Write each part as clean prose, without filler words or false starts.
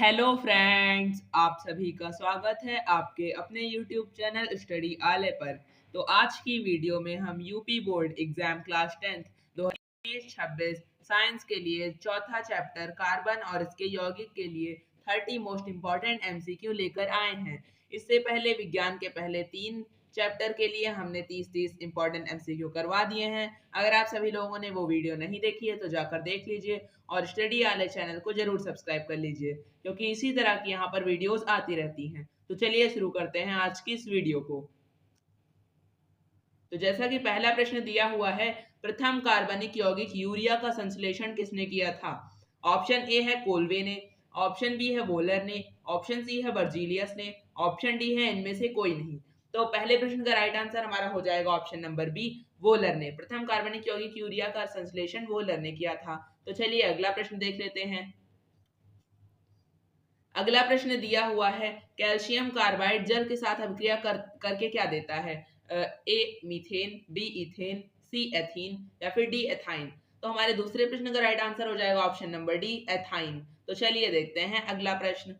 Hello friends, आप सभी का स्वागत है आपके अपने यूट्यूब चैनल स्टडी आले पर। तो आज की वीडियो में हम UP board exam class 10th 2026 science के लिए चौथा चैप्टर कार्बन और इसके यौगिक के लिए 30 मोस्ट इम्पॉर्टेंट एमसीक्यू लेकर आए हैं। इससे पहले विज्ञान के पहले 3 चैप्टर के लिए हमने 30 इम्पॉर्टेंट एमसीक्यू करवा दिए हैं। अगर आप सभी लोगों ने वो वीडियो नहीं देखी है तो जाकर देख लीजिए और स्टडी आले चैनल को जरूर सब्सक्राइब कर लीजिए, क्योंकि इसी तरह की यहाँ पर वीडियोस आती रहती हैं। तो चलिए शुरू करते हैं आज की इस वीडियो को। तो जैसा कि पहला प्रश्न दिया हुआ है, प्रथम कार्बनिक यौगिक यूरिया का संश्लेषण किसने किया था? ऑप्शन ए है कोल्वे ने, ऑप्शन बी है वोलर ने, ऑप्शन सी है बर्जीलियस ने, ऑप्शन डी है इनमें से कोई नहीं। तो पहले प्रश्न का राइट आंसर हमारा हो जाएगा ऑप्शन नंबर बी, वोलर ने। प्रथम कार्बनिक यौगिक यूरिया का संश्लेषण वोलर ने किया था। तो चलिए अगला प्रश्न देख लेते हैं। अगला प्रश्न दिया हुआ है, कैल्शियम कार्बाइड जल के साथ अभिक्रिया करके क्या देता है? A methane, B ethane, C ethene या फिर डी एथाइन। तो हमारे दूसरे प्रश्न का राइट आंसर हो जाएगा ऑप्शन नंबर डी, एथाइन। तो चलिए देखते हैं अगला प्रश्न।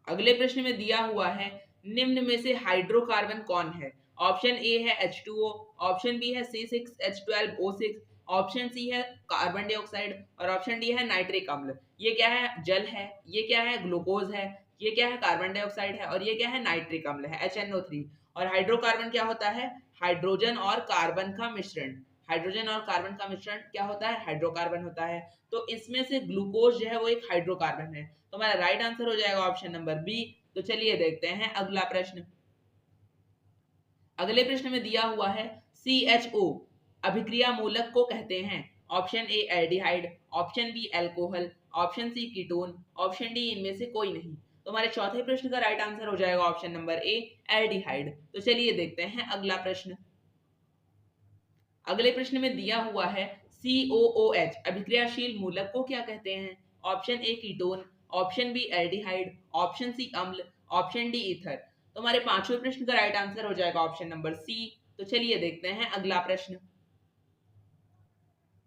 अगले प्रश्न में दिया हुआ है, निम्न में से हाइड्रोकार्बन कौन है? ऑप्शन ए है H2O, ऑप्शन बी है C6H12O6, ऑप्शन सी है कार्बन डाइऑक्साइड और ऑप्शन डी है नाइट्रिक अम्ल। ये क्या है? जल है, ये क्या है? ग्लूकोज है, ये क्या है? कार्बन डाइऑक्साइड है और ये क्या है? नाइट्रिक अम्ल है, HNO3। और हाइड्रोकार्बन क्या होता है? हाइड्रोजन और कार्बन का मिश्रण। हाइड्रोजन और कार्बन का मिश्रण क्या होता है? हाइड्रोकार्बन होता है। तो इसमें से ग्लूकोज जो है वो एक हाइड्रोकार्बन है। तो हमारा राइट आंसर हो जाएगा ऑप्शन नंबर बी। तो चलिए देखते हैं अगला प्रश्न। अगले प्रश्न में दिया हुआ है, CHO अभिक्रिया मूलक को कहते हैं? Option A aldehyde, option B alcohol, option C ketone, option D इनमें से कोई नहीं। तो हमारे चौथे प्रश्न का राइट आंसर हो जाएगा ऑप्शन नंबर ए, एल्डिहाइड। तो चलिए देखते हैं अगला प्रश्न। अगले प्रश्न में दिया हुआ है, COOH अभिक्रियाशील मूलक को क्या कहते हैं? Option A ketone, option B aldehyde, option C अम्ल, ऑप्शन डी ईथर। तो हमारे पांचवें प्रश्न का राइट आंसर हो जाएगा ऑप्शन नंबर सी। तो चलिए देखते हैं अगला प्रश्न।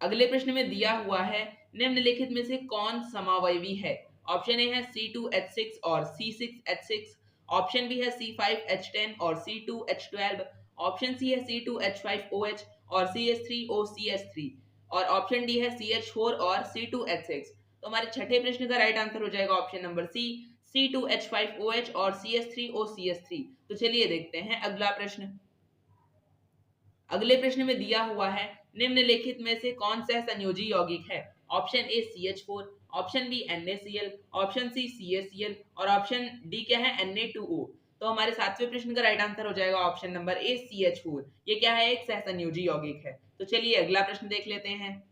अगले प्रश्न में दिया हुआ है, निम्नलिखित में से कौन समावयवी है? ऑप्शन ए है C2H6 और C6H6, ऑप्शन बी है C5H10 और C2H12, ऑप्शन सी है C2H5OH और CH3OCH3 और ऑप्शन डी है CH4 और C2H6। तो हमारे छठे प्रश्न का राइट आंसर हो जाएगा ऑप्शन नंबर सी, C2H5OH और CH3OCH3। तो चलिए देखते हैं अगला प्रश्न। अगले प्रश्न में दिया हुआ है, निम्नलिखित में से कौन सा संयोजी यौगिक है? Option A CH4, option B NaCl, option C CaCl और ऑप्शन डी क्या है? Na2O। तो हमारे सातवें प्रश्न का राइट आंसर हो जाएगा ऑप्शन नंबर ए, CH4। ये क्या है? एक सहसंयोजी यौगिक है। तो चलिए अगला प्रश्न देख लेते हैं।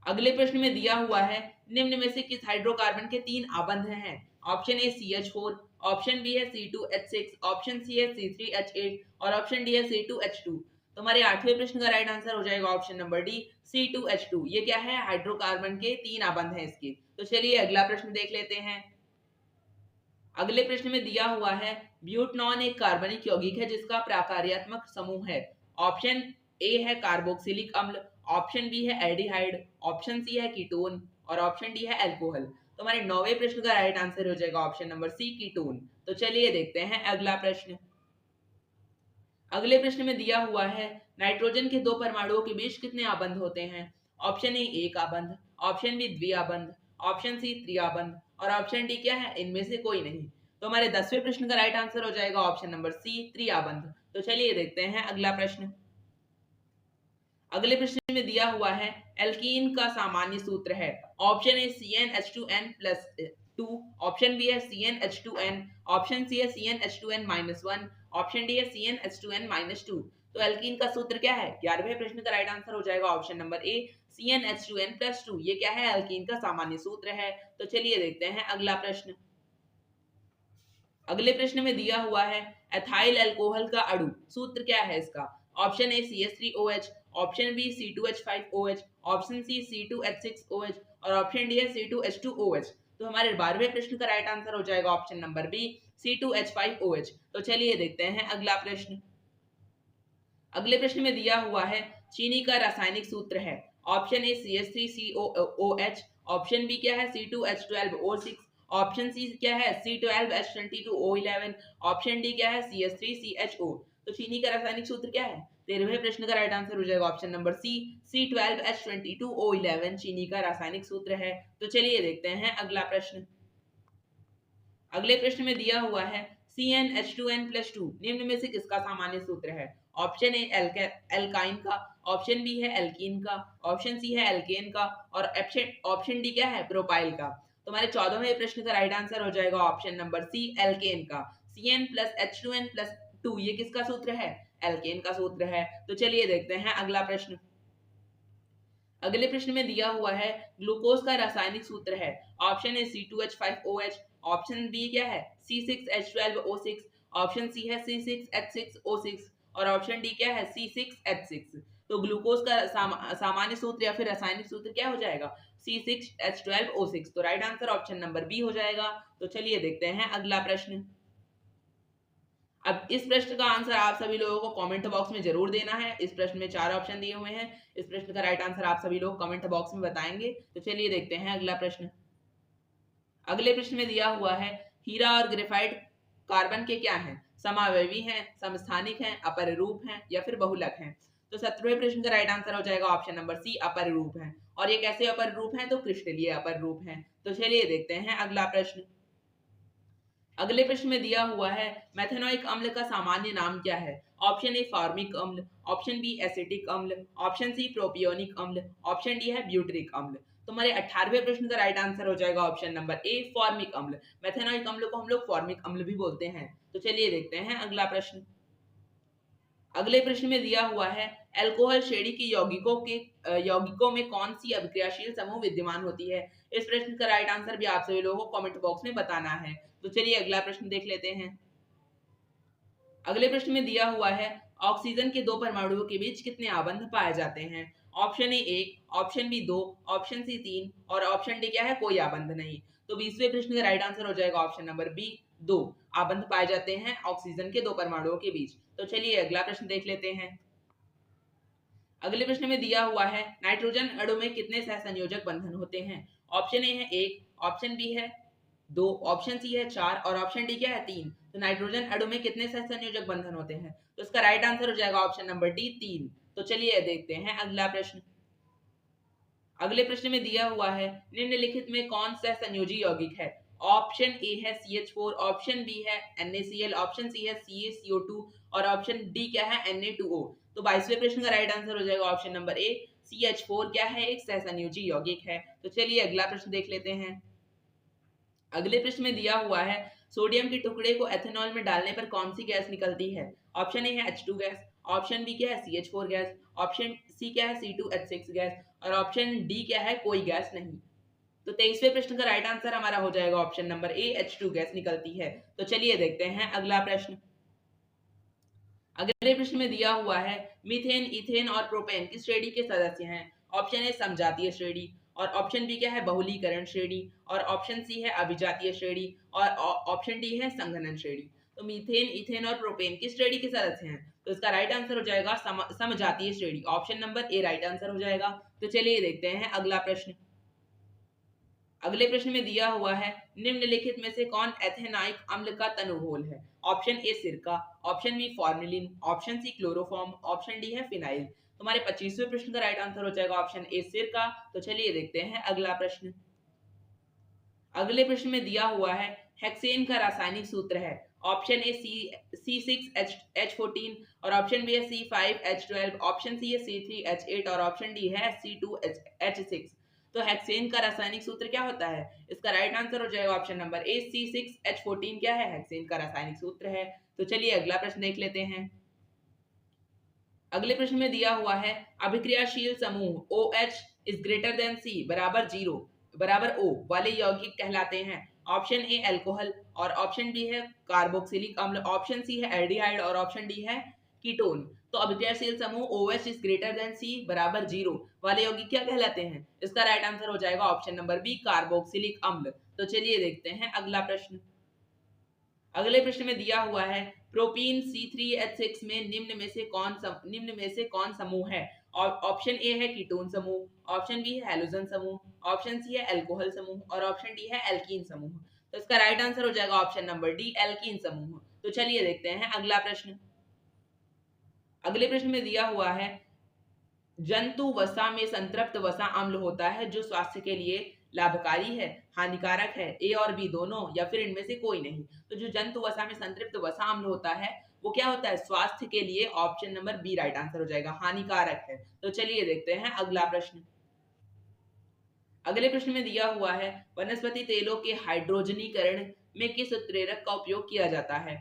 अगले प्रश्न में दिया हुआ है, निम्न में से किस हाइड्रोकार्बन के 3 आबंध हैं? Option A CH4, option B है C2H6, ऑप्शन सी है C3H8 और ऑप्शन डी है C2H2। तो हमारे आठवें प्रश्न का राइट आंसर हो जाएगा ऑप्शन नंबर डी, C2H2। ये क्या है? हाइड्रोकार्बन के 3 आबंध हैं इसके। तो चलिए अगला प्रश्न देख लेते हैं। अगले प्रश्न में दिया हुआ है, ब्यूटनॉन एक कार्बनिक यौगिक है जिसका प्रकार्यात्मक समूह है? ऑप्शन ए है कार्बोक्सिलिक अम्ल, ऑप्शन बी है एल्डिहाइड, ऑप्शन सी है कीटोन और ऑप्शन डी है अल्कोहल। तो हमारे नौवें प्रश्न का राइट आंसर हो जाएगा ऑप्शन नंबर सी, कीटोन। तो चलिए देखते हैं अगला प्रश्न। अगले प्रश्न में दिया हुआ है, नाइट्रोजन के 2 परमाणुओं के बीच कितने आबंध होते हैं? ऑप्शन ए एक आबंध, ऑप्शन बी द्विआबंध, ऑप्शन सी त्रिआबंध और ऑप्शन डी क्या है? इनमें से कोई नहीं। तो हमारे 10वें प्रश्न का राइट आंसर हो जाएगा ऑप्शन नंबर सी, त्रिआबंध। तो चलिए देखते हैं अगला प्रश्न। अगले प्रश्न में दिया हुआ है, एल्कीन का सामान्य सूत्र है? ऑप्शन ए CnH2n+2, ऑप्शन बी है CnH2n, ऑप्शन सी है CnH2n-1, ऑप्शन डी है CnH2n-2। तो एल्कीन का सूत्र क्या है? 11वें प्रश्न का राइट आंसर हो जाएगा ऑप्शन नंबर ए, CnH2n+2। ये क्या है? एल्कीन का सामान्य सूत्र है। तो चलिए देखते हैं अगला प्रश्न। अगले प्रश्न में दिया हुआ है, एथाइल अल्कोहल का अणु सूत्र क्या है इसका? Option A CH3OH, option B C2H5OH, option C C2H6OH और ऑप्शन डी है C2H2OH। तो हमारे 12वें प्रश्न का राइट आंसर हो जाएगा ऑप्शन नंबर बी, C2H5OH। तो चलिए देखते हैं अगला प्रश्न। अगले प्रश्न में दिया हुआ है, चीनी का रासायनिक सूत्र है? ऑप्शन ए CH3COOH, ऑप्शन बी क्या है C2H12O6, ऑप्शन सी क्या है C12H22O11, ऑप्शन डी क्या है CH3CHO। तो चीनी का रासायनिक सूत्र क्या है? 13वें प्रश्न का राइट आंसर हो जाएगा ऑप्शन नंबर सी C12H22O11 चीनी का रासायनिक सूत्र है। तो चलिए देखते हैं अगला प्रश्न। अगले प्रश्न में दिया हुआ है CnH2n+2 निम्न में से किसका सामान्य सूत्र है? ऑप्शन ए एल्काइन का, ऑप्शन बी है एल्कीन का, ऑप्शन सी है एल्केन का और ऑप्शन डी क्या है प्रोपाइल का। तो हमारे 14वें प्रश्न का राइट आंसर हो जाएगा ऑप्शन नंबर सी एल्केन का। Cn+H2n+2 ये किसका सूत्र है? एल्केन का सूत्र है। तो चलिए देखते हैं अगला प्रश्न। अगले प्रश्न में दिया हुआ है ग्लूकोज का रासायनिक सूत्र है। ऑप्शन ए C2H5OH, ऑप्शन बी क्या है C6H12O6, ऑप्शन सी है C6H6O6 और ऑप्शन डी क्या है C6H6। तो ग्लूकोज का सामान्य सूत्र या फिर रासायनिक सूत्र क्या हो जाएगा? C6H12O6। तो right answer option number B हो जाएगा। तो चलिए देखते हैं अगला प्रश्न। अब इस प्रश्न का आंसर आप सभी लोगों को कमेंट बॉक्स में जरूर देना है। इस प्रश्न में 4 ऑप्शन दिए हुए हैं। इस प्रश्न का राइट आंसर आप सभी लोग कमेंट बॉक्स में बताएंगे। तो चलिए देखते हैं अगला प्रश्न। अगले प्रश्न में दिया हुआ है हीरा और ग्रेफाइट कार्बन के क्या हैं? समावयवी हैं, समस्थानिक हैं, अपरूप हैं या फिर बहुलक हैं। तो 17वें प्रश्न का राइट आंसर हो जाएगा ऑप्शन नंबर सी अपरूप हैं। और ये कैसे अपरूप हैं? तो क्रिस्टलीय अपरूप हैं। तो चलिए देखते हैं अगला प्रश्न। अगले प्रश्न में दिया हुआ है मेथेनोइक अम्ल का सामान्य नाम क्या है? ऑप्शन ए फॉर्मिक अम्ल, ऑप्शन बी एसिटिक अम्ल, ऑप्शन सी प्रोपियोनिक अम्ल, ऑप्शन डी है ब्यूटरिक अम्ल। तो हमारे 18वें प्रश्न का राइट आंसर हो जाएगा ऑप्शन नंबर ए फॉर्मिक अम्ल। मेथेनोइक अम्ल को हम लोग फॉर्मिक अम्ल भी बोलते हैं। तो चलिए देखते हैं अगला प्रश्न। अगले प्रश्न में दिया हुआ है अल्कोहल श्रेणी के यौगिकों में कौन सी अभिक्रियाशील समूह विद्यमान होती है? इस प्रश्न का राइट आंसर भी आप सभी लोगों को कमेंट बॉक्स में बताना है। तो चलिए अगला प्रश्न देख लेते हैं। अगले प्रश्न में दिया हुआ है ऑक्सीजन के 2 परमाणुओं के बीच कितने आबंध पाए जाते हैं? Option A 1, option B 2, option C 3 और ऑप्शन डी क्या है कोई आबंध नहीं। तो 20वें प्रश्न का राइट आंसर हो जाएगा ऑप्शन नंबर बी 2 आबंध पाए जाते हैं ऑक्सीजन के 2 परमाणुओं के बीच। तो चलिए अगला प्रश्न देख लेते हैं। अगले प्रश्न में दिया हुआ है नाइट्रोजन अणु में कितने सहसंयोजक बंधन होते हैं? ऑप्शन ए है 1, ऑप्शन बी है 2, ऑप्शन सी है 4 और ऑप्शन डी क्या है 3। तो नाइट्रोजन अणु में कितने सहसंयोजक बंधन होते हैं? तो इसका राइट आंसर हो जाएगा ऑप्शन नंबर डी 3। तो चलिए देखते हैं अगला प्रश्न। अगले प्रश्न में दिया हुआ है निम्नलिखित में कौन सा संयोजी यौगिक है? ऑप्शन ए है CH4, ऑप्शन बी है NaCl, ऑप्शन सी है CaCO2 और ऑप्शन डी क्या है Na2O। तो 22वें प्रश्न का राइट आंसर हो जाएगा ऑप्शन नंबर ए CH4 क्या है एक सहसंयोजी यौगिक है। तो चलिए अगला प्रश्न देख लेते हैं। अगले प्रश्न में दिया हुआ है सोडियम के टुकड़े को एथेनॉल में डालने पर कौन सी गैस निकलती है? ऑप्शन ए है H2 गैस, ऑप्शन बी क्या है CH4 गैस, ऑप्शन सी क्या है C2H6 गैस और ऑप्शन डी क्या है कोई गैस नहीं। तो 23वें प्रश्न का राइट आंसर हमारा हो जाएगा option number A H2 gas निकलती है। तो चलिए देखते हैं अगला प्रश्न। अगले प्रश्न में दिया हुआ है मीथेन, इथेन और प्रोपेन किस श्रेणी के सदस्य हैं? ऑप्शन ए समजातीय श्रेणी और ऑप्शन बी क्या है बहुलीकरण श्रेणी और ऑप्शन सी है अभिजातीय श्रेणी और ऑप्शन डी है संघनन श्रेणी। तो मीथेन, इथेन और प्रोपेन किस श्रेणी के सदस्य हैं? तो इसका राइट आंसर हो जाएगा समजातीय श्रेणी। Option number A right answer हो जाएगा। तो चलिए देखते हैं अगला प्रश्न। अगले प्रश्न में दिया हुआ है निम्नलिखित में से कौन एथेनाइक अम्ल का तनुघोल है? ऑप्शन ए सिरका, option B formalin, option C chloroform, option D है फिनाइल। तो हमारे 25वें प्रश्न का राइट आंसर हो जाएगा ऑप्शन ए सिरका। तो चलिए देखते हैं अगला प्रश्न। अगले प्रश्न में दिया हुआ है हेक्सेन का रासायनिक सूत्र है। ऑप्शन ए C6H14 और ऑप्शन बी है C5H12, ऑप्शन सी है C3H8 और ऑप्शन डी है C2H6। तो हेक्सेन का रासायनिक सूत्र क्या होता है? इसका राइट आंसर हो जाएगा ऑप्शन नंबर ए C6H14 क्या है हेक्सेन का रासायनिक सूत्र है। तो चलिए अगला प्रश्न देख लेते हैं। अगले प्रश्न में दिया हुआ है अभिक्रियाशील समूह OH is greater than C बराबर 0 बराबर O वाले यौगिक कहलाते हैं। ऑप्शन ए अल्कोहल और ऑप्शन बी है कार्बोक्सिलिक अम्ल, ऑप्शन सी है एल्डिहाइड और ऑप्शन डी है कीटोन। तो अभिक्रियाशील समूह OH is greater than C बराबर 0 वाले यौगिक क्या कहलाते हैं? इसका राइट आंसर हो जाएगा ऑप्शन नंबर बी कार्बोक्सिलिक अम्ल। तो चलिए देखते हैं अगला प्रश्न। अगले प्रश्न में दिया हुआ है प्रोपीन C3H6 में निम्न में से कौन समूह है? ऑप्शन ए है कीटोन समूह, ऑप्शन बी है हैलोजन समूह, ऑप्शन सी है अल्कोहल समूह और ऑप्शन डी है एल्कीन समूह। तो इसका राइट आंसर हो जाएगा ऑप्शन नंबर डी, एल्कीन समूह। तो चलिए देखते हैं अगला प्रश्न। अगले प्रश्न में दिया हुआ है जंतु वसा में संतृप्त वसा अम्ल होता है जो स्वास्थ्य के लिए लाभकारी है, हानिकारक है, ए और बी दोनों या फिर इनमें से कोई नहीं। तो जो जंतु वसा में संतृप्त वसा अम्ल होता है वो क्या होता है, स्वास्थ्य के लिए option number B right answer हो जाएगा, हानिकारक है। तो चलिए देखते हैं अगला प्रश्न। अगले प्रश्न में दिया हुआ है वनस्पति तेलों के हाइड्रोजनीकरण में किस उत्प्रेरक का उपयोग किया जाता है।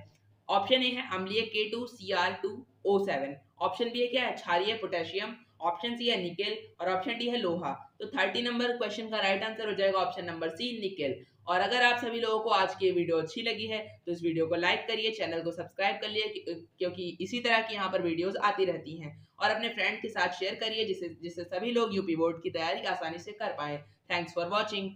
ऑप्शन ए है अम्लीय K2Cr2O7, ऑप्शन बी है क्या है क्षारीय पोटेशियम, ऑप्शन सी है निकेल और ऑप्शन डी है लोहा। तो 30 नंबर क्वेश्चन का राइट आंसर हो जाएगा ऑप्शन नंबर सी, निकेल। और अगर आप सभी लोगों को आज की वीडियो अच्छी लगी है तो इस वीडियो को लाइक करिए, चैनल को सब्सक्राइब कर लिए क्योंकि इसी तरह की यहाँ पर वीडियोस आती रहती हैं। और अपने फ्रेंड के साथ शेयर करिए जिससे सभी लोग यूपी बोर्ड की तैयारी आसानी से कर पाए। Thanks for watching.